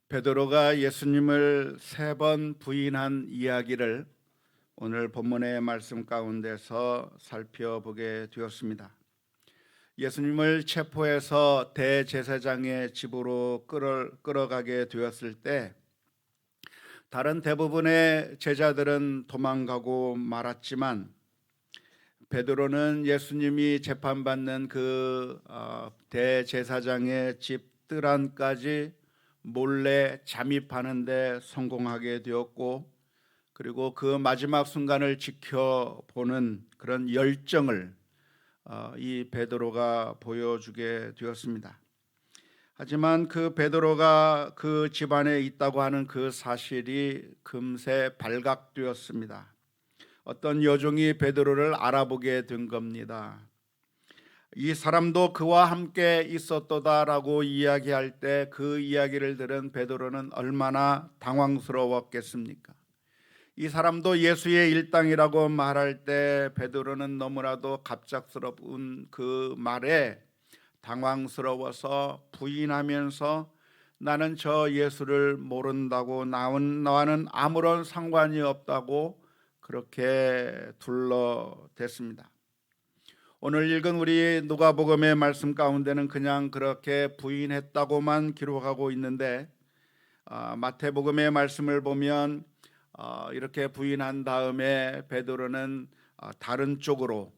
베드로가 예수님을 3번 부인한 이야기를 오늘 본문의 말씀 가운데서 살펴보게 되었습니다. 예수님을 체포해서 대제사장의 집으로 끌어가게 되었을 때 다른 대부분의 제자들은 도망가고 말았지만 베드로는 예수님이 재판받는 그 대제사장의 집 뜰 안까지 몰래 잠입하는 데 성공하게 되었고, 그리고 그 마지막 순간을 지켜보는 그런 열정을 이 베드로가 보여주게 되었습니다. 하지만 그 베드로가 그 집안에 있다고 하는 그 사실이 금세 발각되었습니다. 어떤 여종이 베드로를 알아보게 된 겁니다. 이 사람도 그와 함께 있었도다라고 이야기할 때 그 이야기를 들은 베드로는 얼마나 당황스러웠겠습니까? 이 사람도 예수의 일당이라고 말할 때 베드로는 너무나도 갑작스러운 그 말에 당황스러워서 부인하면서 나는 저 예수를 모른다고, 나와는 아무런 상관이 없다고 그렇게 둘러댔습니다. 오늘 읽은 우리 누가복음의 말씀 가운데는 그냥 그렇게 부인했다고만 기록하고 있는데, 마태복음의 말씀을 보면 이렇게 부인한 다음에 베드로는 다른 쪽으로,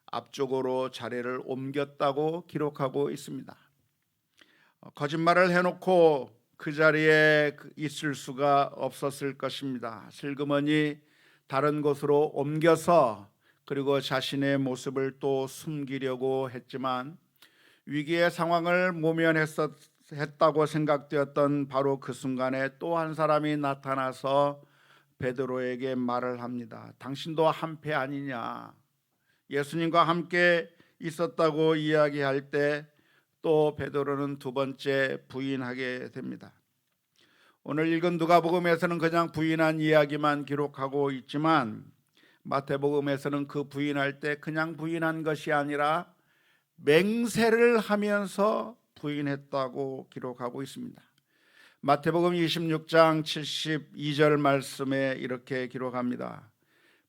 앞쪽으로 자리를 옮겼다고 기록하고 있습니다. 거짓말을 해놓고 그 자리에 있을 수가 없었을 것입니다. 슬그머니 다른 곳으로 옮겨서 그리고 자신의 모습을 또 숨기려고 했지만 위기의 상황을 모면했다고 생각되었던 바로 그 순간에 또 한 사람이 나타나서 베드로에게 말을 합니다. 당신도 한패 아니냐? 예수님과 함께 있었다고 이야기할 때 또 베드로는 두 번째 부인하게 됩니다. 오늘 읽은 누가복음에서는 그냥 부인한 이야기만 기록하고 있지만 마태복음에서는 그 부인할 때 그냥 부인한 것이 아니라 맹세를 하면서 부인했다고 기록하고 있습니다. 마태복음 26장 72절 말씀에 이렇게 기록합니다.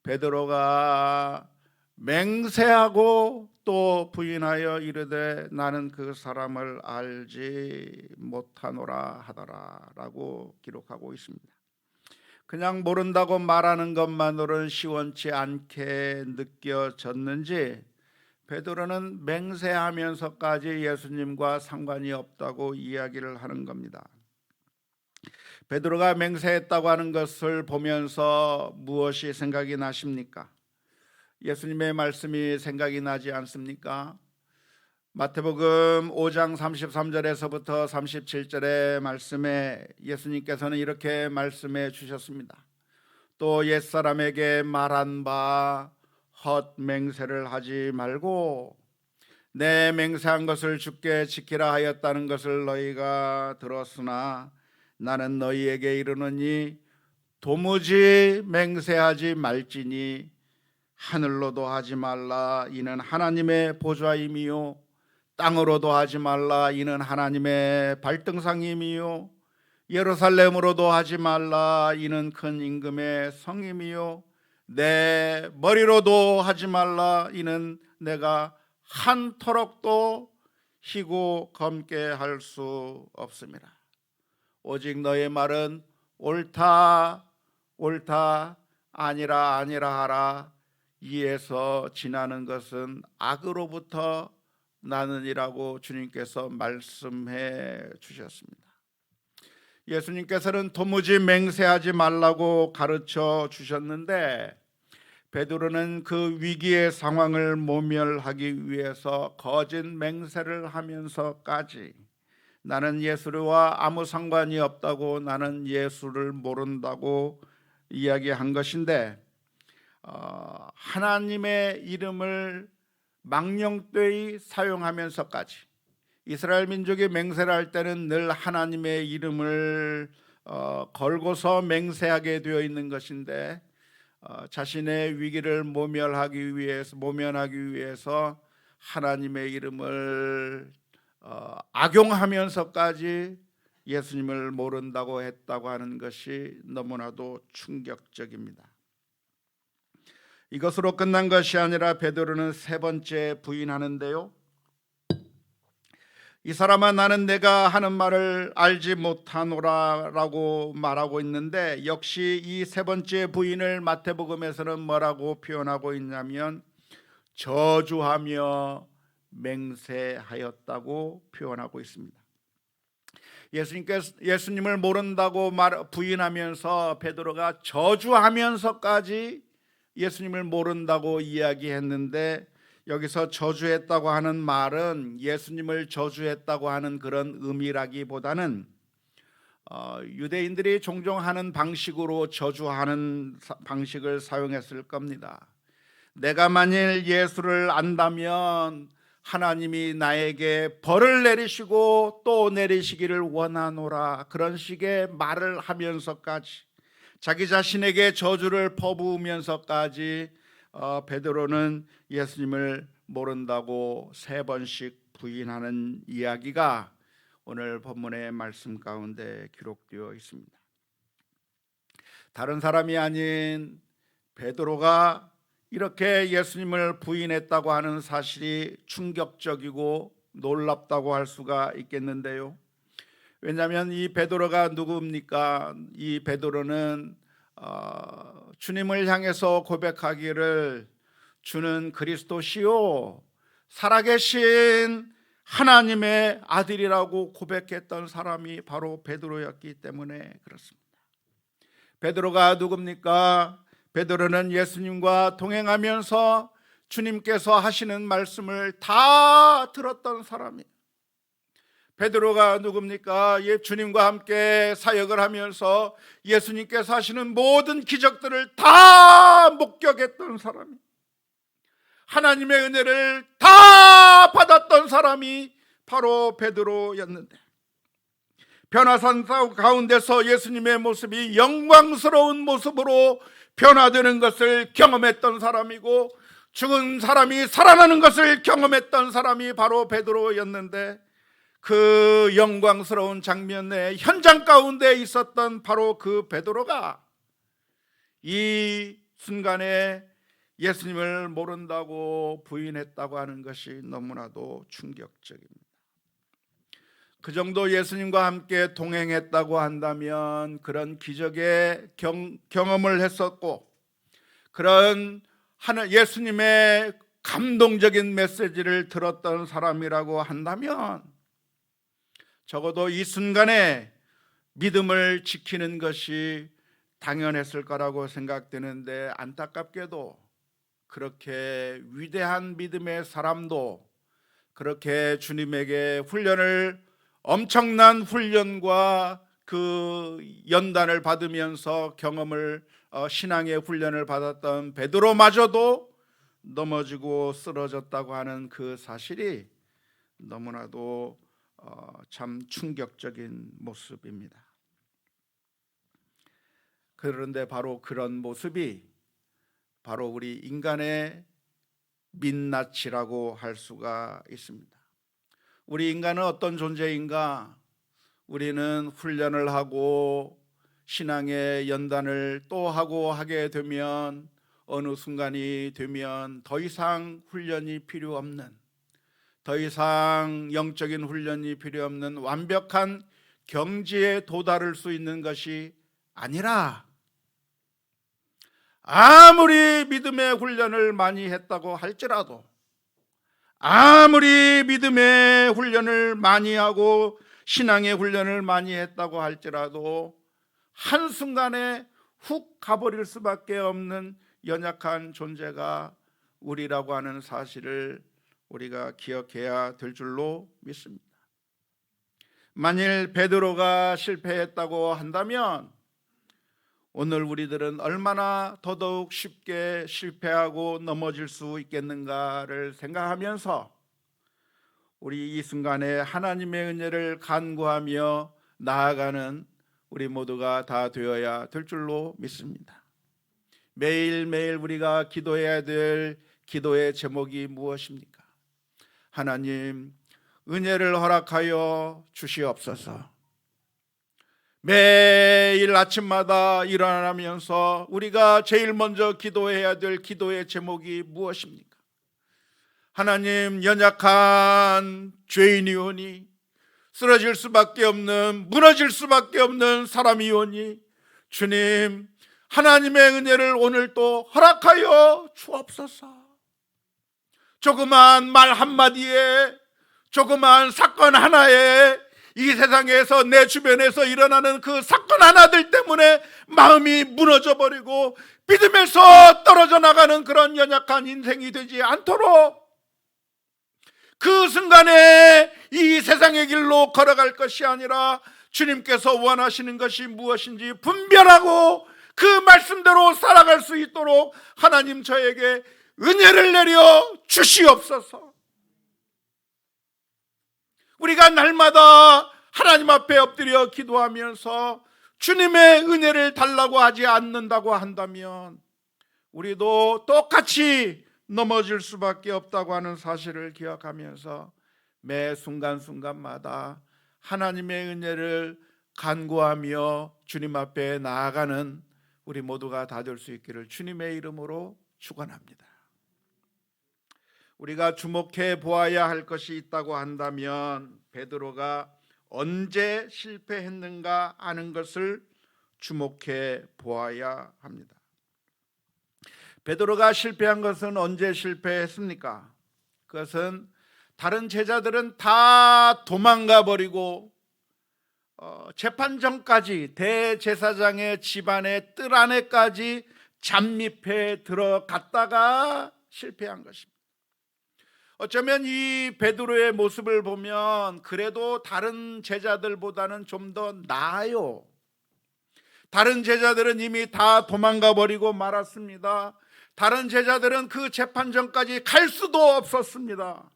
베드로가 맹세하고 또 부인하여 이르되 나는 그 사람을 알지 못하노라 하더라 라고 기록하고 있습니다. 그냥 모른다고 말하는 것만으로는 시원치 않게 느껴졌는지 베드로는 맹세하면서까지 예수님과 상관이 없다고 이야기를 하는 겁니다. 베드로가 맹세했다고 하는 것을 보면서 무엇이 생각이 나십니까? 예수님의 말씀이 생각이 나지 않습니까? 마태복음 5장 33절에서부터 37절의 말씀에 예수님께서는 이렇게 말씀해 주셨습니다. 또 옛사람에게 말한 바 헛맹세를 하지 말고 내 맹세한 것을 주께 지키라 하였다는 것을 너희가 들었으나 나는 너희에게 이르노니 도무지 맹세하지 말지니 하늘로도 하지 말라 이는 하나님의 보좌임이요 땅으로도 하지 말라 이는 하나님의 발등상임이요 예루살렘으로도 하지 말라 이는 큰 임금의 성임이요 내 머리로도 하지 말라 이는 내가 한터럭도 희고 검게 할 수 없습니다. 오직 너의 말은 옳다 옳다 아니라 아니라 하라. 이에서 지나는 것은 악으로부터 나느니라고 주님께서 말씀해 주셨습니다. 예수님께서는 도무지 맹세하지 말라고 가르쳐 주셨는데 베드로는 그 위기의 상황을 모면하기 위해서 거짓 맹세를 하면서까지 나는 예수와 아무 상관이 없다고, 나는 예수를 모른다고 이야기한 것인데 하나님의 이름을 망령되이 사용하면서까지 이스라엘 민족이 맹세를 할 때는 늘 하나님의 이름을 걸고서 맹세하게 되어 있는 것인데 자신의 위기를 모면하기 위해서 하나님의 이름을 악용하면서까지 예수님을 모른다고 했다고 하는 것이 너무나도 충격적입니다. 이것으로 끝난 것이 아니라 베드로는 세 번째 부인하는데요, 이 사람아 나는 내가 하는 말을 알지 못하노라 라고 말하고 있는데, 역시 이 세 번째 부인을 마태복음에서는 뭐라고 표현하고 있냐면 저주하며 맹세하였다고 표현하고 있습니다. 예수님을 모른다고 부인하면서 베드로가 저주하면서까지 예수님을 모른다고 이야기했는데, 여기서 저주했다고 하는 말은 예수님을 저주했다고 하는 그런 의미라기보다는 유대인들이 종종 하는 방식으로 저주하는 방식을 사용했을 겁니다. 내가 만일 예수를 안다면 하나님이 나에게 벌을 내리시고 또 내리시기를 원하노라, 그런 식의 말을 하면서까지 자기 자신에게 저주를 퍼부으면서까지 베드로는 예수님을 모른다고 세 번씩 부인하는 이야기가 오늘 본문의 말씀 가운데 기록되어 있습니다. 다른 사람이 아닌 베드로가 이렇게 예수님을 부인했다고 하는 사실이 충격적이고 놀랍다고 할 수가 있겠는데요, 왜냐하면 이 베드로가 누구입니까? 이 베드로는 주님을 향해서 고백하기를 주는 그리스도시요 살아계신 하나님의 아들이라고 고백했던 사람이 바로 베드로였기 때문에 그렇습니다. 베드로가 누굽니까? 베드로는 예수님과 동행하면서 주님께서 하시는 말씀을 다 들었던 사람이에요. 베드로가 누굽니까? 주님과 함께 사역을 하면서 예수님께서 하시는 모든 기적들을 다 목격했던 사람이, 하나님의 은혜를 다 받았던 사람이 바로 베드로였는데, 변화산 가운데서 예수님의 모습이 영광스러운 모습으로 변화되는 것을 경험했던 사람이고, 죽은 사람이 살아나는 것을 경험했던 사람이 바로 베드로였는데, 그 영광스러운 장면의 현장 가운데 있었던 바로 그 베드로가 이 순간에 예수님을 모른다고 부인했다고 하는 것이 너무나도 충격적입니다. 그 정도 예수님과 함께 동행했다고 한다면 그런 기적의 경험을 했었고, 그런 예수님의 감동적인 메시지를 들었던 사람이라고 한다면 적어도 이 순간에 믿음을 지키는 것이 당연했을 거라고 생각되는데, 안타깝게도 그렇게 위대한 믿음의 사람도 그렇게 주님에게 엄청난 훈련과 그 연단을 받으면서 신앙의 훈련을 받았던 베드로마저도 넘어지고 쓰러졌다고 하는 그 사실이 너무나도 참 충격적인 모습입니다. 그런데 바로 그런 모습이 바로 우리 인간의 민낯이라고 할 수가 있습니다. 우리 인간은 어떤 존재인가? 우리는 훈련을 하고 신앙의 연단을 또 하게 되면 어느 순간이 되면 더 이상 훈련이 필요 없는, 더 이상 영적인 훈련이 필요 없는 완벽한 경지에 도달할 수 있는 것이 아니라, 아무리 믿음의 훈련을 많이 했다고 할지라도, 아무리 믿음의 훈련을 많이 하고 신앙의 훈련을 많이 했다고 할지라도 한순간에 훅 가버릴 수밖에 없는 연약한 존재가 우리라고 하는 사실을 우리가 기억해야 될 줄로 믿습니다. 만일 베드로가 실패했다고 한다면 오늘 우리들은 얼마나 더더욱 쉽게 실패하고 넘어질 수 있겠는가를 생각하면서 우리 이 순간에 하나님의 은혜를 간구하며 나아가는 우리 모두가 다 되어야 될 줄로 믿습니다. 매일매일 우리가 기도해야 될 기도의 제목이 무엇입니까? 하나님, 은혜를 허락하여 주시옵소서. 매일 아침마다 일어나면서 우리가 제일 먼저 기도해야 될 기도의 제목이 무엇입니까? 하나님, 연약한 죄인이오니, 쓰러질 수밖에 없는, 무너질 수밖에 없는 사람이오니 주님, 하나님의 은혜를 오늘 또 허락하여 주옵소서. 조그만 말 한마디에, 조그만 사건 하나에, 이 세상에서 내 주변에서 일어나는 그 사건 하나들 때문에 마음이 무너져 버리고 믿음에서 떨어져 나가는 그런 연약한 인생이 되지 않도록 그 순간에 이 세상의 길로 걸어갈 것이 아니라 주님께서 원하시는 것이 무엇인지 분별하고 그 말씀대로 살아갈 수 있도록 하나님 저에게 은혜를 내려 주시옵소서. 우리가 날마다 하나님 앞에 엎드려 기도하면서 주님의 은혜를 달라고 하지 않는다고 한다면 우리도 똑같이 넘어질 수밖에 없다고 하는 사실을 기억하면서 매 순간순간마다 하나님의 은혜를 간구하며 주님 앞에 나아가는 우리 모두가 다 될 수 있기를 주님의 이름으로 축원합니다. 우리가 주목해 보아야 할 것이 있다고 한다면 베드로가 언제 실패했는가 하는 것을 주목해 보아야 합니다. 베드로가 실패한 것은 언제 실패했습니까? 그것은 다른 제자들은 다 도망가 버리고 재판정까지 대제사장의 집안의 뜰 안에까지 잠입해 들어갔다가 실패한 것입니다. 어쩌면 이 베드로의 모습을 보면 그래도 다른 제자들보다는 좀 더 나아요. 다른 제자들은 이미 다 도망가 버리고 말았습니다. 다른 제자들은 그 재판정까지 갈 수도 없었습니다.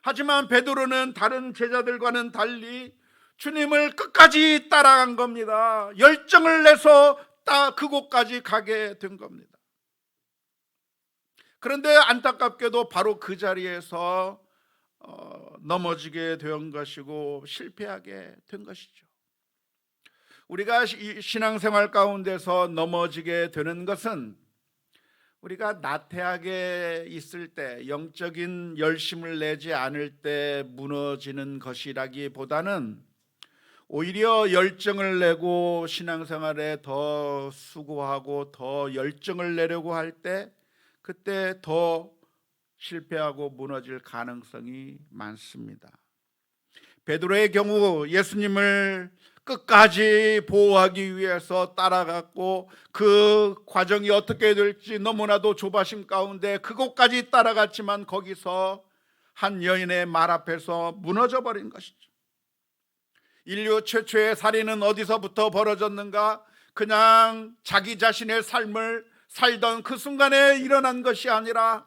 하지만 베드로는 다른 제자들과는 달리 주님을 끝까지 따라간 겁니다. 열정을 내서 그곳까지 가게 된 겁니다. 그런데 안타깝게도 바로 그 자리에서 넘어지게 된 것이고 실패하게 된 것이죠. 우리가 신앙생활 가운데서 넘어지게 되는 것은 우리가 나태하게 있을 때, 영적인 열심을 내지 않을 때 무너지는 것이라기보다는 오히려 열정을 내고 신앙생활에 더 수고하고 더 열정을 내려고 할 때 그때 더 실패하고 무너질 가능성이 많습니다. 베드로의 경우 예수님을 끝까지 보호하기 위해서 따라갔고 그 과정이 어떻게 될지 너무나도 조바심 가운데 그곳까지 따라갔지만 거기서 한 여인의 말 앞에서 무너져 버린 것이죠. 인류 최초의 살인은 어디서부터 벌어졌는가? 그냥 자기 자신의 삶을 살던 그 순간에 일어난 것이 아니라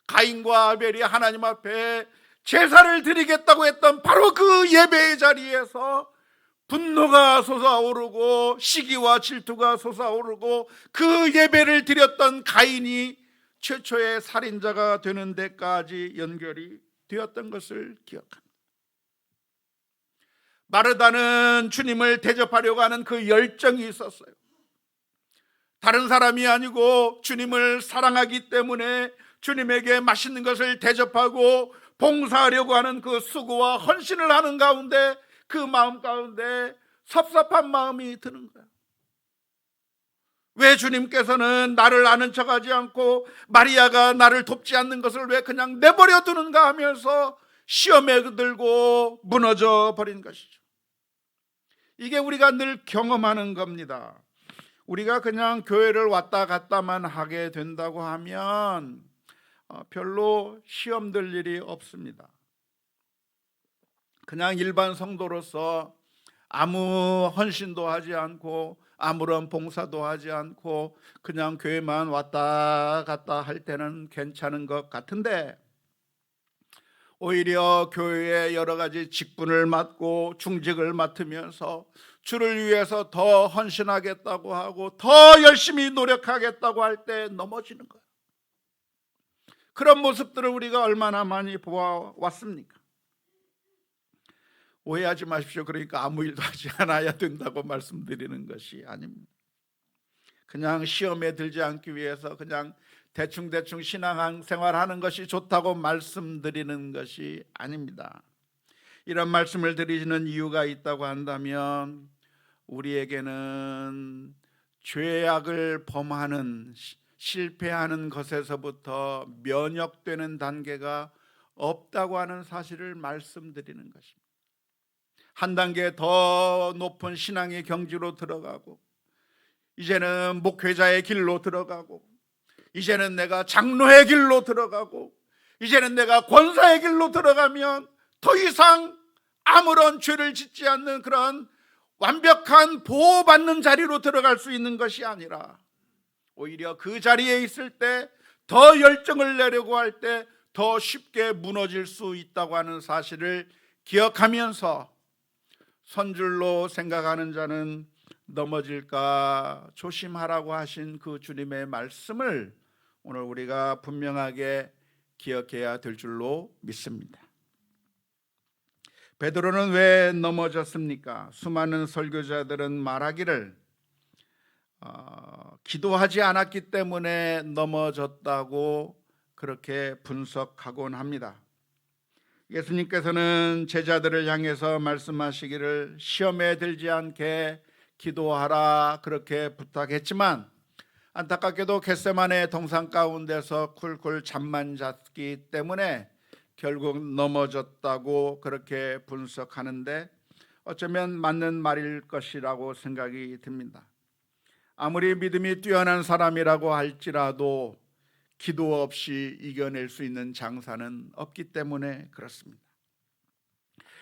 가인과 아벨이 하나님 앞에 제사를 드리겠다고 했던 바로 그 예배의 자리에서 분노가 솟아오르고 시기와 질투가 솟아오르고 그 예배를 드렸던 가인이 최초의 살인자가 되는 데까지 연결이 되었던 것을 기억합니다. 마르다는 주님을 대접하려고 하는 그 열정이 있었어요. 다른 사람이 아니고 주님을 사랑하기 때문에 주님에게 맛있는 것을 대접하고 봉사하려고 하는 그 수고와 헌신을 하는 가운데 그 마음 가운데 섭섭한 마음이 드는 거야. 왜 주님께서는 나를 아는 척하지 않고 마리아가 나를 돕지 않는 것을 왜 그냥 내버려 두는가 하면서 시험에 들고 무너져 버린 것이죠. 이게 우리가 늘 경험하는 겁니다. 우리가 그냥 교회를 왔다 갔다만 하게 된다고 하면 별로 시험 들 일이 없습니다. 그냥 일반 성도로서 아무 헌신도 하지 않고 아무런 봉사도 하지 않고 그냥 교회만 왔다 갔다 할 때는 괜찮은 것 같은데 오히려 교회에 여러 가지 직분을 맡고 중직을 맡으면서 주를 위해서 더 헌신하겠다고 하고 더 열심히 노력하겠다고 할 때 넘어지는 거예요. 그런 모습들을 우리가 얼마나 많이 보아왔습니까? 오해하지 마십시오. 그러니까 아무 일도 하지 않아야 된다고 말씀드리는 것이 아닙니다. 그냥 시험에 들지 않기 위해서 그냥 대충 신앙생활하는 것이 좋다고 말씀드리는 것이 아닙니다. 이런 말씀을 드리는 이유가 있다고 한다면 우리에게는 죄악을 범하는 실패하는 것에서부터 면역되는 단계가 없다고 하는 사실을 말씀드리는 것입니다. 한 단계 더 높은 신앙의 경지로 들어가고 이제는 목회자의 길로 들어가고 이제는 내가 장로의 길로 들어가고 이제는 내가 권사의 길로 들어가면 더 이상 아무런 죄를 짓지 않는 그런 완벽한 보호받는 자리로 들어갈 수 있는 것이 아니라 오히려 그 자리에 있을 때 더 열정을 내려고 할 때 더 쉽게 무너질 수 있다고 하는 사실을 기억하면서 선줄로 생각하는 자는 넘어질까 조심하라고 하신 그 주님의 말씀을 오늘 우리가 분명하게 기억해야 될 줄로 믿습니다. 베드로는 왜 넘어졌습니까? 수많은 설교자들은 말하기를 기도하지 않았기 때문에 넘어졌다고 그렇게 분석하곤 합니다. 예수님께서는 제자들을 향해서 말씀하시기를 시험에 들지 않게 기도하라 그렇게 부탁했지만 안타깝게도 겟세마네 동산 가운데서 쿨쿨 잠만 잤기 때문에 결국 넘어졌다고 그렇게 분석하는데 어쩌면 맞는 말일 것이라고 생각이 듭니다. 아무리 믿음이 뛰어난 사람이라고 할지라도 기도 없이 이겨낼 수 있는 장사는 없기 때문에 그렇습니다.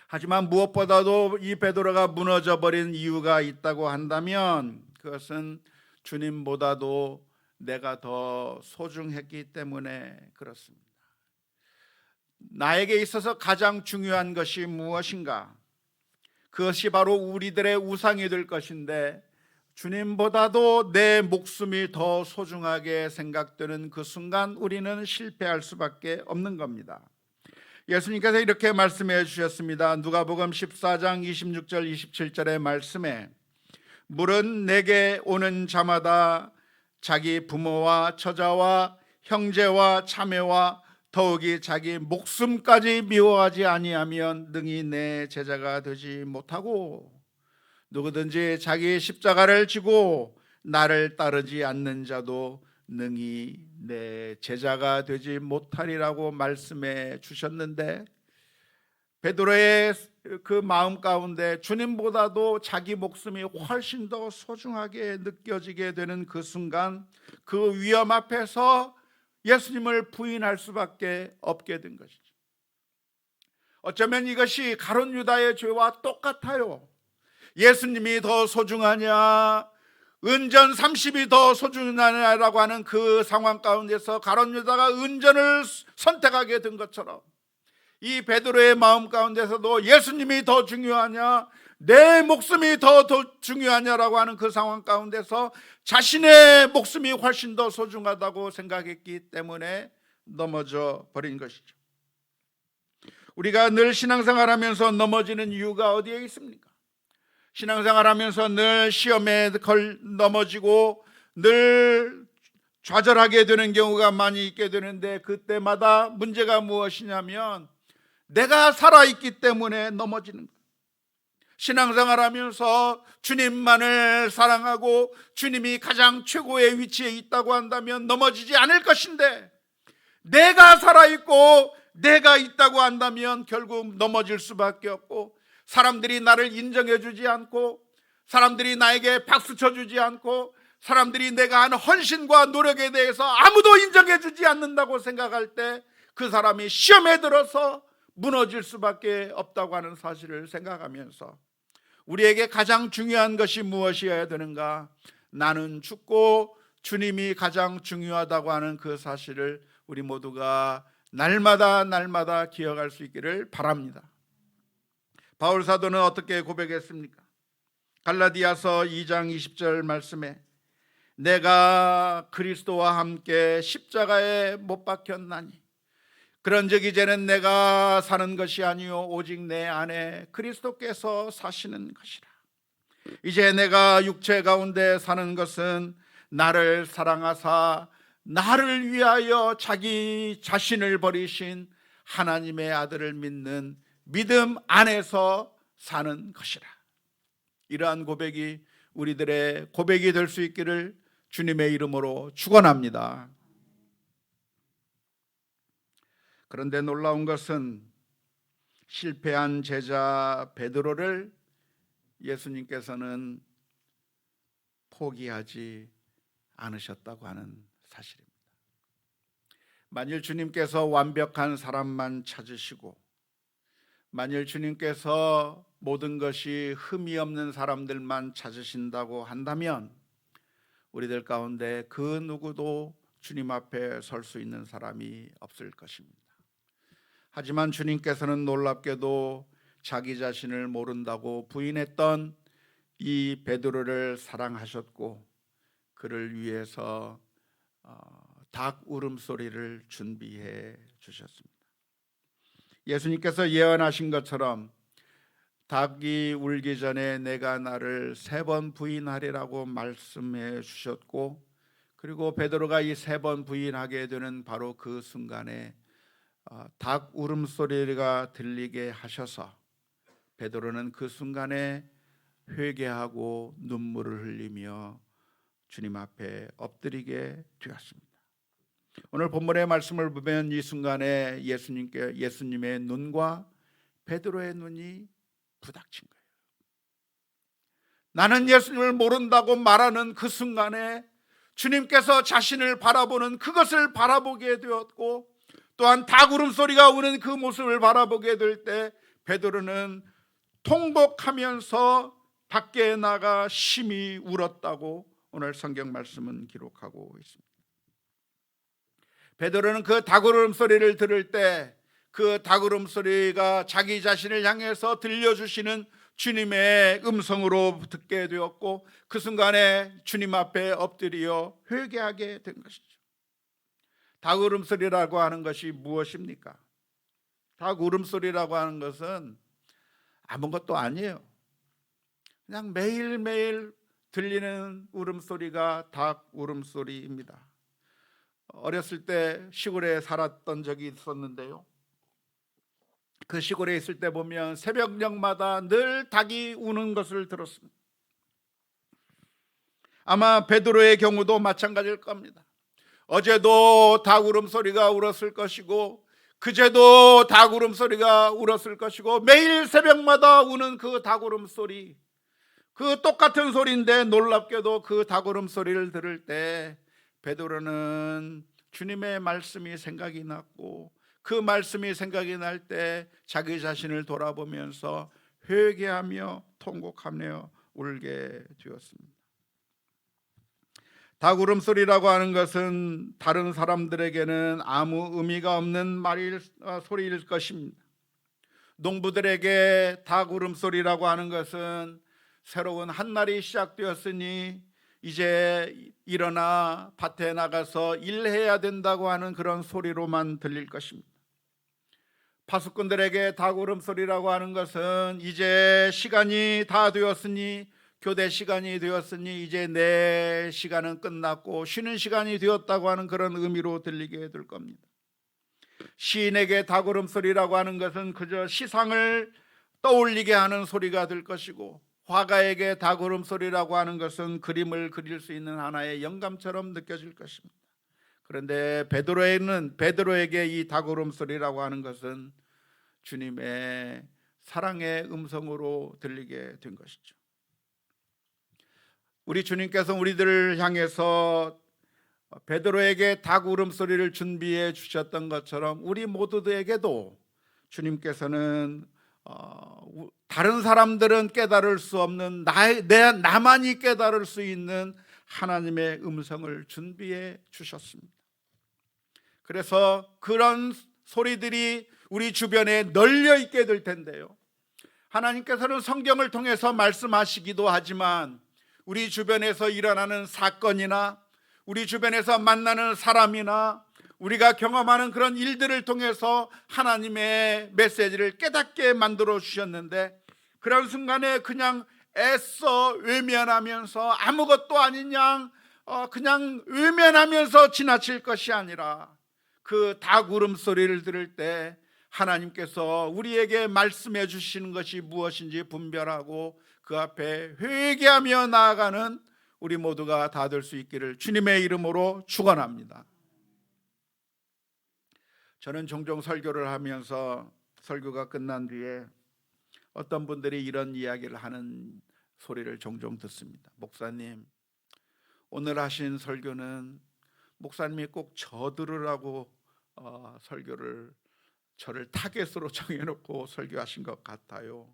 하지만 무엇보다도 이 베드로가 무너져 버린 이유가 있다고 한다면 그것은 주님보다도 내가 더 소중했기 때문에 그렇습니다. 나에게 있어서 가장 중요한 것이 무엇인가? 그것이 바로 우리들의 우상이 될 것인데 주님보다도 내 목숨이 더 소중하게 생각되는 그 순간 우리는 실패할 수밖에 없는 겁니다. 예수님께서 이렇게 말씀해 주셨습니다. 누가복음 14장 26절 27절의 말씀에 물은 내게 오는 자마다 자기 부모와 처자와 형제와 자매와 더욱이 자기 목숨까지 미워하지 아니하면 능히 내 제자가 되지 못하고 누구든지 자기 십자가를 지고 나를 따르지 않는 자도 능히 내 제자가 되지 못하리라고 말씀해 주셨는데 베드로의 그 마음 가운데 주님보다도 자기 목숨이 훨씬 더 소중하게 느껴지게 되는 그 순간 그 위험 앞에서 예수님을 부인할 수밖에 없게 된 것이죠. 어쩌면 이것이 가룟 유다의 죄와 똑같아요. 예수님이 더 소중하냐 은전 30이 더 소중하냐라고 하는 그 상황 가운데서 가룟 유다가 은전을 선택하게 된 것처럼 이 베드로의 마음 가운데서도 예수님이 더 중요하냐 내 목숨이 더 중요하냐라고 하는 그 상황 가운데서 자신의 목숨이 훨씬 더 소중하다고 생각했기 때문에 넘어져 버린 것이죠. 우리가 늘 신앙생활하면서 넘어지는 이유가 어디에 있습니까? 신앙생활하면서 늘 시험에 넘어지고 늘 좌절하게 되는 경우가 많이 있게 되는데 그때마다 문제가 무엇이냐면 내가 살아있기 때문에 넘어지는 거예요. 신앙생활하면서 주님만을 사랑하고 주님이 가장 최고의 위치에 있다고 한다면 넘어지지 않을 것인데 내가 살아있고 내가 있다고 한다면 결국 넘어질 수밖에 없고 사람들이 나를 인정해 주지 않고 사람들이 나에게 박수 쳐주지 않고 사람들이 내가 한 헌신과 노력에 대해서 아무도 인정해 주지 않는다고 생각할 때 그 사람이 시험에 들어서 무너질 수밖에 없다고 하는 사실을 생각하면서 우리에게 가장 중요한 것이 무엇이어야 되는가? 나는 죽고 주님이 가장 중요하다고 하는 그 사실을 우리 모두가 날마다 기억할 수 있기를 바랍니다. 바울 사도는 어떻게 고백했습니까? 갈라디아서 2장 20절 말씀에 내가 그리스도와 함께 십자가에 못 박혔나니 그런즉 이제는 내가 사는 것이 아니요 오직 내 안에 그리스도께서 사시는 것이라. 이제 내가 육체 가운데 사는 것은 나를 사랑하사 나를 위하여 자기 자신을 버리신 하나님의 아들을 믿는 믿음 안에서 사는 것이라. 이러한 고백이 우리들의 고백이 될 수 있기를 주님의 이름으로 축원합니다. 그런데 놀라운 것은 실패한 제자 베드로를 예수님께서는 포기하지 않으셨다고 하는 사실입니다. 만일 주님께서 완벽한 사람만 찾으시고 만일 주님께서 모든 것이 흠이 없는 사람들만 찾으신다고 한다면 우리들 가운데 그 누구도 주님 앞에 설 수 있는 사람이 없을 것입니다. 하지만 주님께서는 놀랍게도 자기 자신을 모른다고 부인했던 이 베드로를 사랑하셨고 그를 위해서 닭 울음소리를 준비해 주셨습니다. 예수님께서 예언하신 것처럼 닭이 울기 전에 내가 나를 3번 부인하리라고 말씀해 주셨고, 그리고 베드로가 이 3번 부인하게 되는 바로 그 순간에 닭 울음소리가 들리게 하셔서 베드로는 그 순간에 회개하고 눈물을 흘리며 주님 앞에 엎드리게 되었습니다. 오늘 본문의 말씀을 보면 이 순간에 예수님의 눈과 베드로의 눈이 부닥친 거예요. 나는 예수님을 모른다고 말하는 그 순간에 주님께서 자신을 바라보는 그것을 바라보게 되었고, 또한 닭 울음소리가 우는 그 모습을 바라보게 될 때 베드로는 통곡하면서 밖에 나가 심히 울었다고 오늘 성경 말씀은 기록하고 있습니다. 베드로는 그 닭 울음소리를 들을 때 그 닭 울음소리가 자기 자신을 향해서 들려주시는 주님의 음성으로 듣게 되었고, 그 순간에 주님 앞에 엎드려 회개하게 된 것이죠. 닭 울음소리라고 하는 것이 무엇입니까? 닭 울음소리라고 하는 것은 아무것도 아니에요. 그냥 매일매일 들리는 울음소리가 닭 울음소리입니다. 어렸을 때 시골에 살았던 적이 있었는데요, 그 시골에 있을 때 보면 새벽녘마다 늘 닭이 우는 것을 들었습니다. 아마 베드로의 경우도 마찬가지일 겁니다. 어제도 닭 울음소리가 울었을 것이고 그제도 닭 울음소리가 울었을 것이고 매일 새벽마다 우는 그 닭 울음소리, 그 똑같은 소리인데 놀랍게도 그 닭 울음소리를 들을 때 베드로는 주님의 말씀이 생각이 났고, 그 말씀이 생각이 날 때 자기 자신을 돌아보면서 회개하며 통곡하며 울게 되었습니다. 닭 울음소리라고 하는 것은 다른 사람들에게는 아무 의미가 없는 소리일 것입니다. 농부들에게 닭 울음소리라고 하는 것은 새로운 한날이 시작되었으니 이제 일어나 밭에 나가서 일해야 된다고 하는 그런 소리로만 들릴 것입니다. 파수꾼들에게 닭 울음소리라고 하는 것은 이제 시간이 다 되었으니, 교대 시간이 되었으니 이제 내 시간은 끝났고 쉬는 시간이 되었다고 하는 그런 의미로 들리게 될 겁니다. 시인에게 닭 울음소리라고 하는 것은 그저 시상을 떠올리게 하는 소리가 될 것이고, 화가에게 닭 울음소리라고 하는 것은 그림을 그릴 수 있는 하나의 영감처럼 느껴질 것입니다. 그런데 베드로에게 이 닭 울음소리라고 하는 것은 주님의 사랑의 음성으로 들리게 된 것이죠. 우리 주님께서 우리들을 향해서 베드로에게 닭 울음소리를 준비해 주셨던 것처럼 우리 모두에게도 주님께서는 다른 사람들은 깨달을 수 없는 나만이 깨달을 수 있는 하나님의 음성을 준비해 주셨습니다. 그래서 그런 소리들이 우리 주변에 널려 있게 될 텐데요, 하나님께서는 성경을 통해서 말씀하시기도 하지만 우리 주변에서 일어나는 사건이나 우리 주변에서 만나는 사람이나 우리가 경험하는 그런 일들을 통해서 하나님의 메시지를 깨닫게 만들어 주셨는데, 그런 순간에 그냥 애써 외면하면서 아무것도 아닌 양 그냥 외면하면서 지나칠 것이 아니라, 그 닭 울음소리를 들을 때 하나님께서 우리에게 말씀해 주시는 것이 무엇인지 분별하고 그 앞에 회개하며 나아가는 우리 모두가 다 될 수 있기를 주님의 이름으로 축원합니다. 저는 종종 설교를 하면서 설교가 끝난 뒤에 어떤 분들이 이런 이야기를 하는 소리를 종종 듣습니다. 목사님, 오늘 하신 설교는 목사님이 꼭 저 들으라고 설교를 저를 타겟으로 정해놓고 설교하신 것 같아요.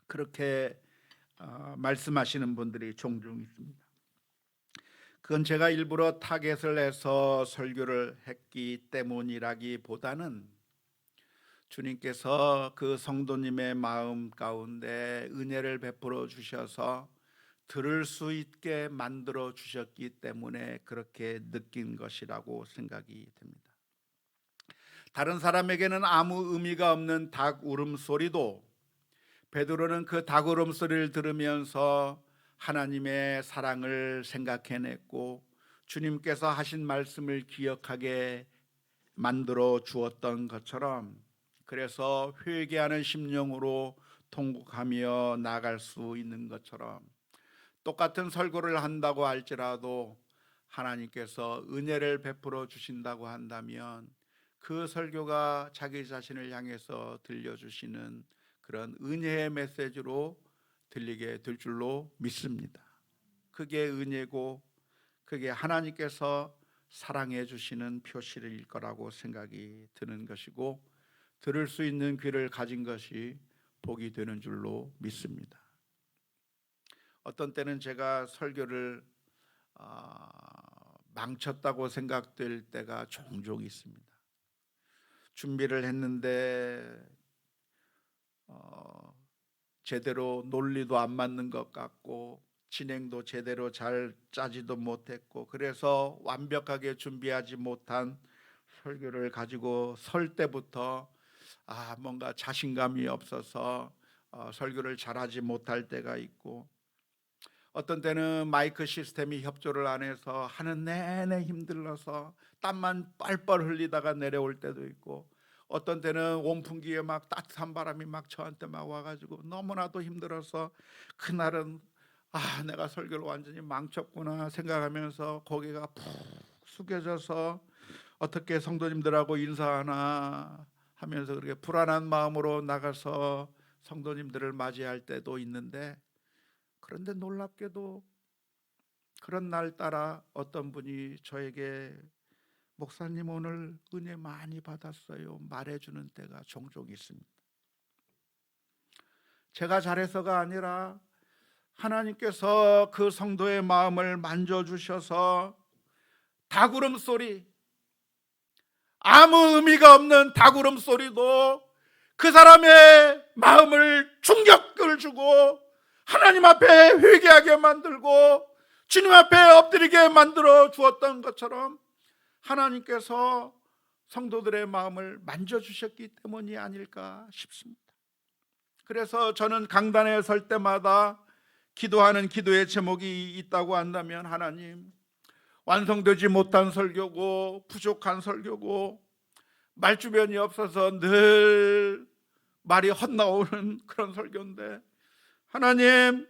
그렇게 말씀하시는 분들이 종종 있습니다. 그건 제가 일부러 타겟을 해서 설교를 했기 때문이라기보다는 주님께서 그 성도님의 마음 가운데 은혜를 베풀어 주셔서 들을 수 있게 만들어 주셨기 때문에 그렇게 느낀 것이라고 생각이 됩니다. 다른 사람에게는 아무 의미가 없는 닭 울음소리도 베드로는 그 닭 울음소리를 들으면서 하나님의 사랑을 생각해냈고 주님께서 하신 말씀을 기억하게 만들어 주었던 것처럼, 그래서 회개하는 심령으로 통곡하며 나아갈 수 있는 것처럼, 똑같은 설교를 한다고 할지라도 하나님께서 은혜를 베풀어 주신다고 한다면 그 설교가 자기 자신을 향해서 들려주시는 그런 은혜의 메시지로 들리게 될 줄로 믿습니다. 그게 은혜고 그게 하나님께서 사랑해 주시는 표시일 거라고 생각이 드는 것이고, 들을 수 있는 귀를 가진 것이 복이 되는 줄로 믿습니다. 어떤 때는 제가 설교를 망쳤다고 생각될 때가 종종 있습니다. 준비를 했는데 제대로 논리도 안 맞는 것 같고 진행도 제대로 잘 짜지도 못했고, 그래서 완벽하게 준비하지 못한 설교를 가지고 설 때부터 뭔가 자신감이 없어서 설교를 잘하지 못할 때가 있고, 어떤 때는 마이크 시스템이 협조를 안 해서 하는 내내 힘들어서 땀만 뻘뻘 흘리다가 내려올 때도 있고, 어떤 때는 온풍기에 막 따뜻한 바람이 막 저한테 막 와가지고 너무나도 힘들어서 그날은 내가 설교를 완전히 망쳤구나 생각하면서 고개가 푹 숙여져서 어떻게 성도님들하고 인사하나 하면서 그렇게 불안한 마음으로 나가서 성도님들을 맞이할 때도 있는데, 그런데 놀랍게도 그런 날 따라 어떤 분이 저에게 목사님 오늘 은혜 많이 받았어요 말해주는 때가 종종 있습니다. 제가 잘해서가 아니라 하나님께서 그 성도의 마음을 만져주셔서 닭 울음소리, 아무 의미가 없는 닭 울음소리도 그 사람의 마음을 충격을 주고 하나님 앞에 회개하게 만들고 주님 앞에 엎드리게 만들어 주었던 것처럼, 하나님께서 성도들의 마음을 만져주셨기 때문이 아닐까 싶습니다. 그래서 저는 강단에 설 때마다 기도하는 기도의 제목이 있다고 한다면, 하나님, 완성되지 못한 설교고 부족한 설교고 말주변이 없어서 늘 말이 헛나오는 그런 설교인데, 하나님,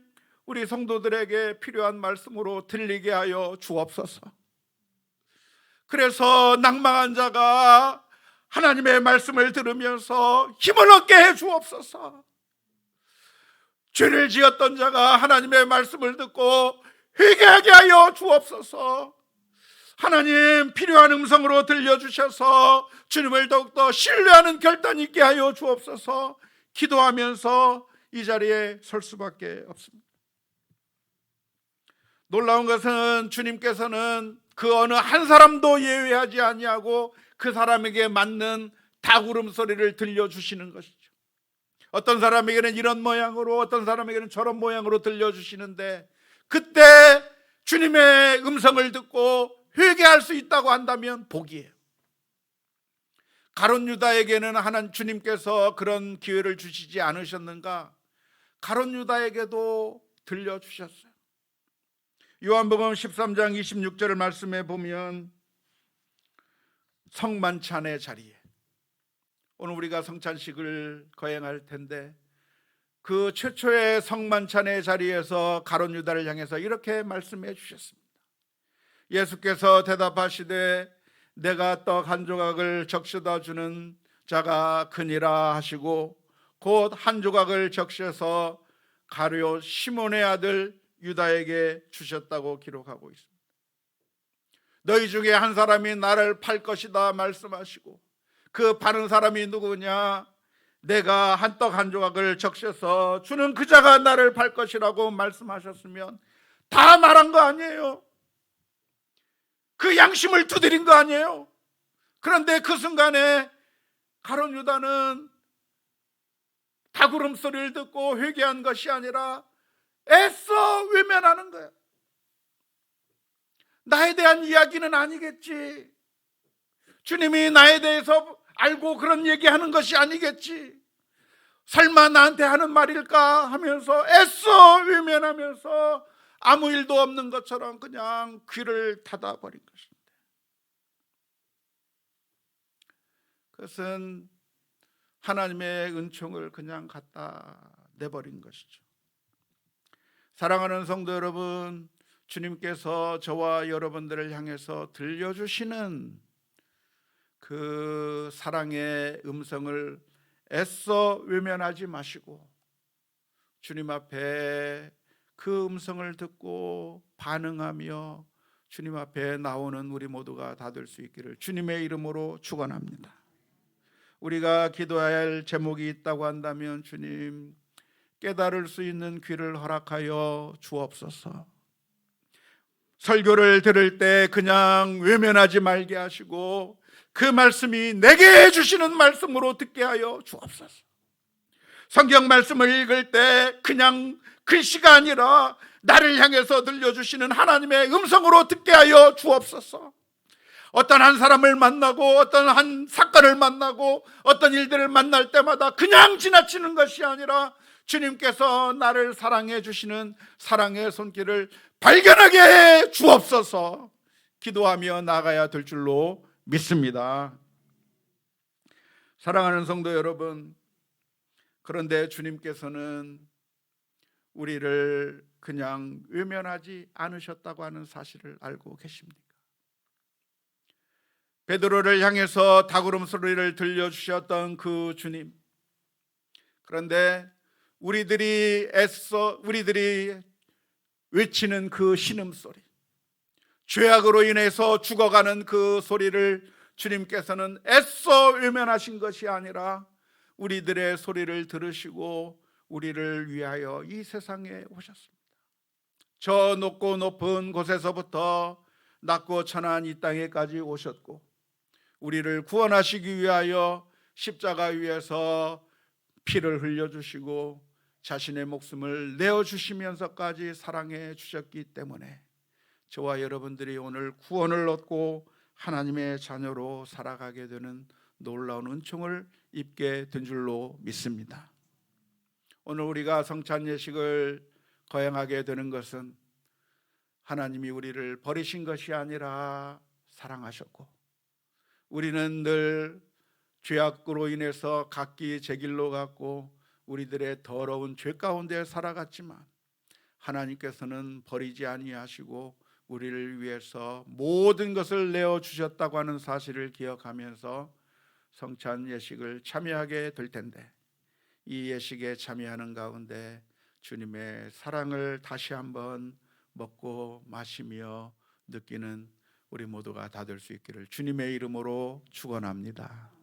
우리 성도들에게 필요한 말씀으로 들리게 하여 주옵소서. 그래서 낭망한 자가 하나님의 말씀을 들으면서 힘을 얻게 해 주옵소서. 죄를 지었던 자가 하나님의 말씀을 듣고 회개하게 하여 주옵소서. 하나님, 필요한 음성으로 들려주셔서 주님을 더욱더 신뢰하는 결단 있게 하여 주옵소서. 기도하면서 이 자리에 설 수밖에 없습니다. 놀라운 것은 주님께서는 그 어느 한 사람도 예외하지 아니하고 그 사람에게 맞는 닭 울음소리를 들려주시는 것이죠. 어떤 사람에게는 이런 모양으로, 어떤 사람에게는 저런 모양으로 들려주시는데, 그때 주님의 음성을 듣고 회개할 수 있다고 한다면 복이에요. 가룟 유다에게는 하나님 주님께서 그런 기회를 주시지 않으셨는가? 가룟 유다에게도 들려주셨어요. 요한복음 13장 26절 말씀에 보면 성만찬의 자리에, 오늘 우리가 성찬식을 거행할 텐데 그 최초의 성만찬의 자리에서 가룟 유다를 향해서 이렇게 말씀해 주셨습니다. 예수께서 대답하시되 내가 떡 한 조각을 적셔다 주는 자가 크니라 하시고 곧 한 조각을 적셔서 가룟 시몬의 아들 유다에게 주셨다고 기록하고 있습니다. 너희 중에 한 사람이 나를 팔 것이다 말씀하시고 그 파는 사람이 누구냐? 내가 한 떡 한 조각을 적셔서 주는 그 자가 나를 팔 것이라고 말씀하셨으면 다 말한 거 아니에요? 그 양심을 두드린 거 아니에요? 그런데 그 순간에 가룟 유다는 닭울음 소리를 듣고 회개한 것이 아니라 애써 외면하는 거예요. 나에 대한 이야기는 아니겠지, 주님이 나에 대해서 알고 그런 얘기하는 것이 아니겠지, 설마 나한테 하는 말일까 하면서 애써 외면하면서 아무 일도 없는 것처럼 그냥 귀를 닫아버린 것입니다. 그것은 하나님의 은총을 그냥 갖다 내버린 것이죠. 사랑하는 성도 여러분, 주님께서 저와 여러분들을 향해서 들려주시는 그 사랑의 음성을 애써 외면하지 마시고 주님 앞에 그 음성을 듣고 반응하며 주님 앞에 나오는 우리 모두가 다 될 수 있기를 주님의 이름으로 축원합니다. 우리가 기도해야 할 제목이 있다고 한다면 주님, 깨달을 수 있는 귀를 허락하여 주옵소서. 설교를 들을 때 그냥 외면하지 말게 하시고 그 말씀이 내게 주시는 말씀으로 듣게 하여 주옵소서. 성경 말씀을 읽을 때 그냥 글씨가 아니라 나를 향해서 들려주시는 하나님의 음성으로 듣게 하여 주옵소서. 어떤 한 사람을 만나고 어떤 한 사건을 만나고 어떤 일들을 만날 때마다 그냥 지나치는 것이 아니라 주님께서 나를 사랑해 주시는 사랑의 손길을 발견하게 해 주옵소서. 기도하며 나가야 될 줄로 믿습니다. 사랑하는 성도 여러분, 그런데 주님께서는 우리를 그냥 외면하지 않으셨다고 하는 사실을 알고 계십니까? 베드로를 향해서 닭울음 소리를 들려주셨던 그 주님, 그런데 우리들이 외치는 그 신음소리, 죄악으로 인해서 죽어가는 그 소리를 주님께서는 애써 외면하신 것이 아니라 우리들의 소리를 들으시고 우리를 위하여 이 세상에 오셨습니다. 저 높고 높은 곳에서부터 낮고 천한 이 땅에까지 오셨고 우리를 구원하시기 위하여 십자가 위에서 피를 흘려주시고 자신의 목숨을 내어주시면서까지 사랑해 주셨기 때문에 저와 여러분들이 오늘 구원을 얻고 하나님의 자녀로 살아가게 되는 놀라운 은총을 입게 된 줄로 믿습니다. 오늘 우리가 성찬 예식을 거행하게 되는 것은 하나님이 우리를 버리신 것이 아니라 사랑하셨고 우리는 늘 죄악으로 인해서 각기 제 길로 갔고 우리들의 더러운 죄 가운데 살아갔지만 하나님께서는 버리지 아니하시고 우리를 위해서 모든 것을 내어주셨다고 하는 사실을 기억하면서 성찬 예식을 참여하게 될 텐데 이 예식에 참여하는 가운데 주님의 사랑을 다시 한번 먹고 마시며 느끼는 우리 모두가 다 될 수 있기를 주님의 이름으로 축원합니다.